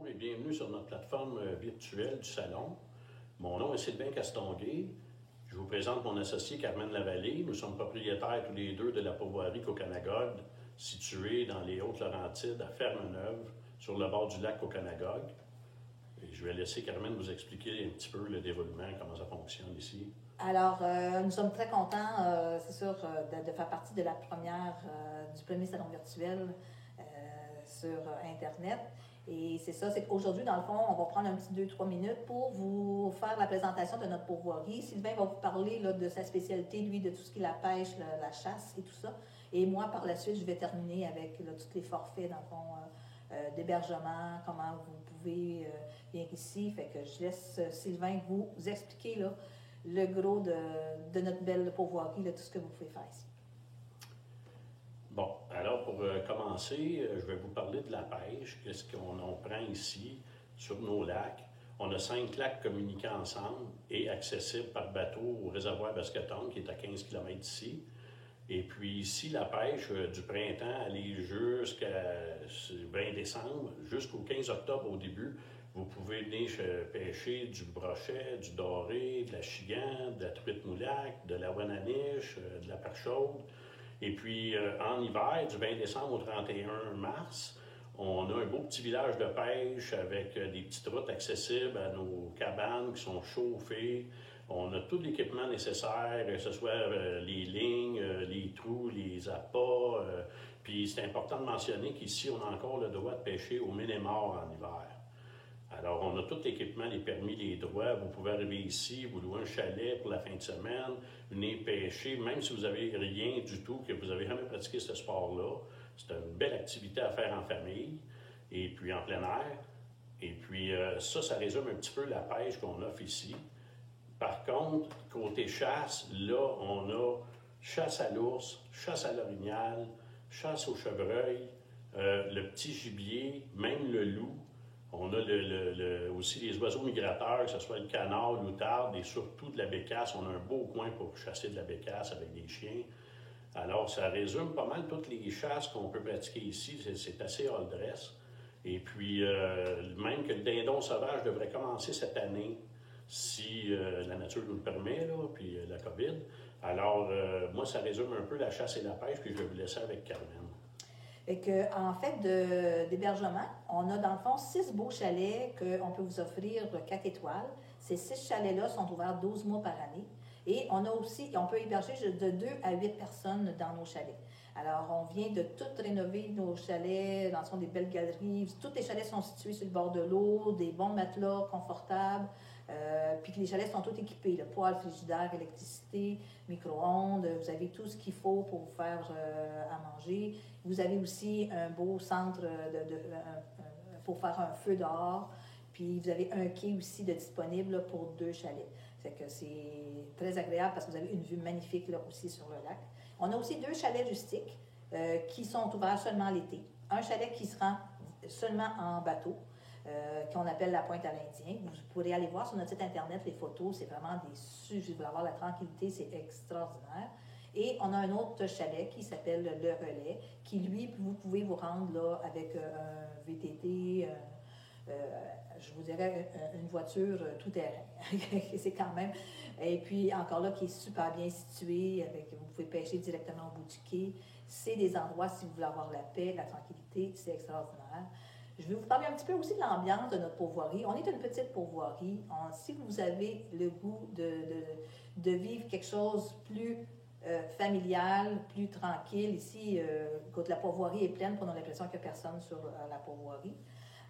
Bonjour et bienvenue sur notre plateforme virtuelle du salon. Mon nom est Sylvain Castonguay. Je vous présente mon associé Carmen Lavallée. Nous sommes propriétaires tous les deux de la pourvoirie Caucanagogue, située dans les Hautes-Laurentides, à Ferme-Neuve, sur le bord du lac Caucanagogue. Et je vais laisser Carmen vous expliquer un petit peu le déroulement, comment ça fonctionne ici. Alors, nous sommes très contents, c'est sûr, de faire partie de la du premier salon virtuel sur Internet. Et c'est ça, c'est qu'aujourd'hui, dans le fond, on va prendre un petit 2-3 minutes pour vous faire la présentation de notre pourvoirie. Sylvain va vous parler là, de sa spécialité, lui, de tout ce qui est la pêche, la chasse et tout ça. Et moi, par la suite, je vais terminer avec là, tous les forfaits, dans le fond, d'hébergement, comment vous pouvez venir ici. Fait que je laisse Sylvain vous expliquer là, le gros de notre belle pourvoirie, là, tout ce que vous pouvez faire ici. Bon, alors pour commencer, je vais vous parler de la pêche. Qu'est-ce qu'on prend ici sur nos lacs? On a 5 lacs communiquant ensemble et accessibles par bateau au réservoir Basketon, qui est à 15 km d'ici. Et puis ici, la pêche du printemps, aller jusqu'à 20 décembre, jusqu'au 15 octobre au début, vous pouvez venir pêcher du brochet, du doré, de la chigan, de la truite moulac, de la ouananiche, de la perche chaude. Et puis, en hiver, du 20 décembre au 31 mars, on a un beau petit village de pêche avec des petites routes accessibles à nos cabanes qui sont chauffées. On a tout l'équipement nécessaire, que ce soit les lignes, les trous, les appâts. Puis, c'est important de mentionner qu'ici, on a encore le droit de pêcher au Ménémor en hiver. Alors, on a tout l'équipement, les permis, les droits. Vous pouvez arriver ici, vous louez un chalet pour la fin de semaine, venez pêcher, même si vous n'avez rien du tout, que vous n'avez jamais pratiqué ce sport-là. C'est une belle activité à faire en famille et puis en plein air. Et puis, ça résume un petit peu la pêche qu'on offre ici. Par contre, côté chasse, là, on a chasse à l'ours, chasse à l'orignal, chasse au chevreuil, le petit gibier, même le loup. On a aussi les oiseaux migrateurs, que ce soit le canard, l'outarde et surtout de la bécasse. On a un beau coin pour chasser de la bécasse avec des chiens. Alors, ça résume pas mal toutes les chasses qu'on peut pratiquer ici. C'est assez all dress. Et puis, même que le dindon sauvage devrait commencer cette année, si la nature nous le permet, là, puis la COVID. Alors, moi, ça résume un peu la chasse et la pêche, puis je vais vous laisser avec Carmen. Et que, en fait, d'hébergement, on a dans le fond 6 beaux chalets qu'on peut vous offrir 4 étoiles. Ces 6 chalets-là sont ouverts 12 mois par année. Et on peut héberger de 2 à 8 personnes dans nos chalets. Alors, on vient de tout rénover nos chalets, dans le fond des belles galeries. Tous les chalets sont situés sur le bord de l'eau, des bons matelas confortables. Puis que les chalets sont tous équipés, le poêle, frigidaire, électricité, micro-ondes. Vous avez tout ce qu'il faut pour vous faire à manger. Vous avez aussi un beau centre pour faire un feu dehors. Puis vous avez un quai aussi disponible là, pour 2 chalets. Fait que c'est très agréable parce que vous avez une vue magnifique là, aussi sur le lac. On a aussi 2 chalets rustiques qui sont ouverts seulement l'été. Un chalet qui se rend seulement en bateau. Qu'on appelle la Pointe à l'Indien. Vous pourrez aller voir sur notre site Internet les photos. C'est vraiment des sujets. Vous allez avoir la tranquillité, c'est extraordinaire. Et on a un autre chalet qui s'appelle Le Relais, qui, lui, vous pouvez vous rendre là avec un VTT, je vous dirais une voiture tout-terrain. C'est quand même. Et puis, encore là, qui est super bien situé. Vous pouvez pêcher directement au bout du quai. C'est des endroits, si vous voulez avoir la paix, la tranquillité, c'est extraordinaire. Je vais vous parler un petit peu aussi de l'ambiance de notre pourvoirie. On est une petite pourvoirie. Si vous avez le goût de vivre quelque chose plus familial, plus tranquille, ici, quand la pourvoirie est pleine, on a l'impression qu'il n'y a personne sur la pourvoirie.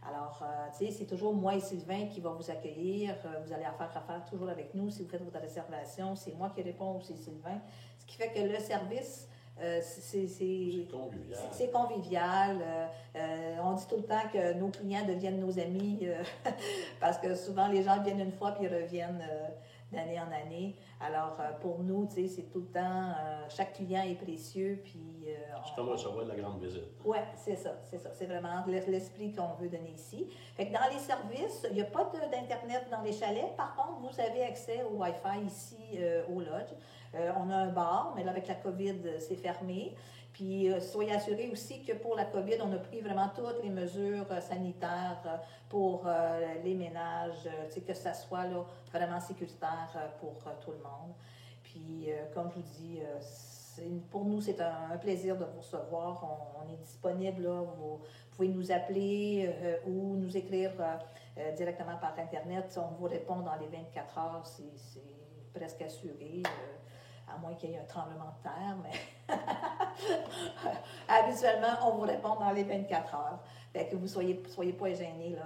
Alors, tu sais, c'est toujours moi et Sylvain qui va vous accueillir. Vous allez faire affaire toujours avec nous. Si vous faites votre réservation, c'est moi qui réponds ou c'est Sylvain. Ce qui fait que le service... c'est convivial. C'est convivial. On dit tout le temps que nos clients deviennent nos amis parce que souvent les gens viennent une fois puis ils reviennent d'année en année. Alors pour nous, tu sais, c'est tout le temps, chaque client est précieux. Puis, c'est comme recevoir de la grande visite. Oui, c'est ça. C'est vraiment l'esprit qu'on veut donner ici. Fait que dans les services, il n'y a pas d'Internet dans les chalets. Par contre, vous avez accès au Wi-Fi ici au lodge. On a un bar, mais là, avec la COVID, c'est fermé. Puis soyez assurés aussi que pour la COVID, on a pris vraiment toutes les mesures sanitaires pour les ménages, que ça soit là, vraiment sécuritaire pour tout le monde. Puis, comme je vous dis, pour nous, c'est un plaisir de vous recevoir. On est disponible, là, vous pouvez nous appeler ou nous écrire directement par Internet. On vous répond dans les 24 heures, c'est presque assuré. À moins qu'il y ait un tremblement de terre, mais habituellement, on vous répond dans les 24 heures. Fait que vous soyez pas gênés là,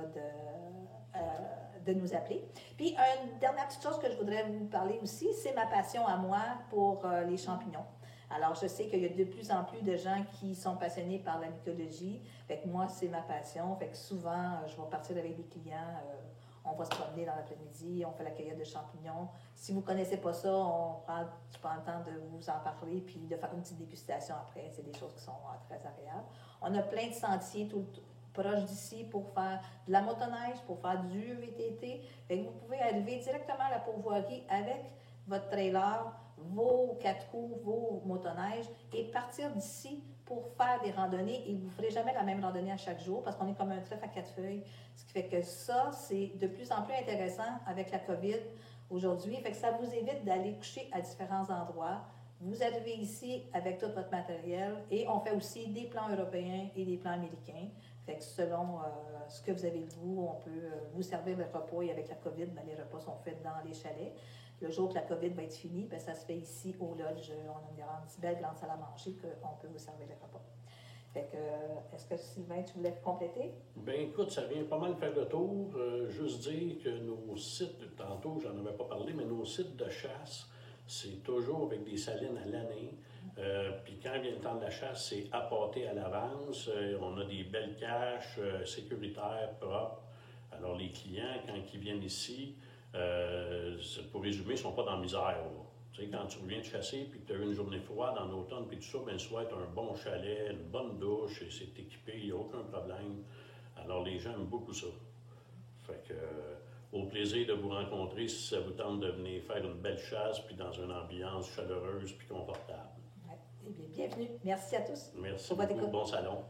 de nous appeler. Puis, une dernière petite chose que je voudrais vous parler aussi, c'est ma passion à moi pour les champignons. Alors, je sais qu'il y a de plus en plus de gens qui sont passionnés par la mycologie. Fait que moi, c'est ma passion. Fait que souvent, je vais partir avec des clients. On va se promener dans l'après-midi, on fait la cueillette de champignons. Si vous ne connaissez pas ça, je prends le temps de vous en parler puis de faire une petite dégustation après. C'est des choses qui sont très agréables. On a plein de sentiers proches d'ici pour faire de la motoneige, pour faire du VTT. Fait que vous pouvez arriver directement à la pourvoirie avec votre trailer, vos 4 roues, vos motoneiges et partir d'ici pour faire des randonnées. Et vous ne ferez jamais la même randonnée à chaque jour parce qu'on est comme un trèfle à 4 feuilles. Ce qui fait que ça, c'est de plus en plus intéressant avec la COVID aujourd'hui. Fait que ça vous évite d'aller coucher à différents endroits. Vous arrivez ici avec tout votre matériel et on fait aussi des plans européens et des plans américains. Fait que selon ce que vous avez le goût, on peut vous servir le repas et avec la COVID, ben, les repas sont faits dans les chalets. Le jour que la COVID va être finie, ben, ça se fait ici au lodge. On a une belle grande salle à manger qu'on peut vous servir les repas. Fait que, est-ce que Sylvain, tu voulais compléter? Bien, écoute, ça vient pas mal faire le tour. Juste dire que nos sites, tantôt, j'en avais pas parlé, mais nos sites de chasse, c'est toujours avec des salines à l'année. Puis quand vient le temps de la chasse, c'est appâté à l'avance. On a des belles caches sécuritaires, propres. Alors, les clients, quand ils viennent ici, pour résumer, ils ne sont pas dans la misère. Tu sais, quand tu reviens de chasser puis que tu as eu une journée froide en automne puis tout ça, bien, le soir, tu as un bon chalet, une bonne douche, et c'est équipé, il n'y a aucun problème. Alors, les gens aiment beaucoup ça. Fait que, au plaisir de vous rencontrer si ça vous tente de venir faire une belle chasse puis dans une ambiance chaleureuse puis confortable. Ouais. Eh bien, bienvenue. Merci à tous. Merci beaucoup. Bon salon.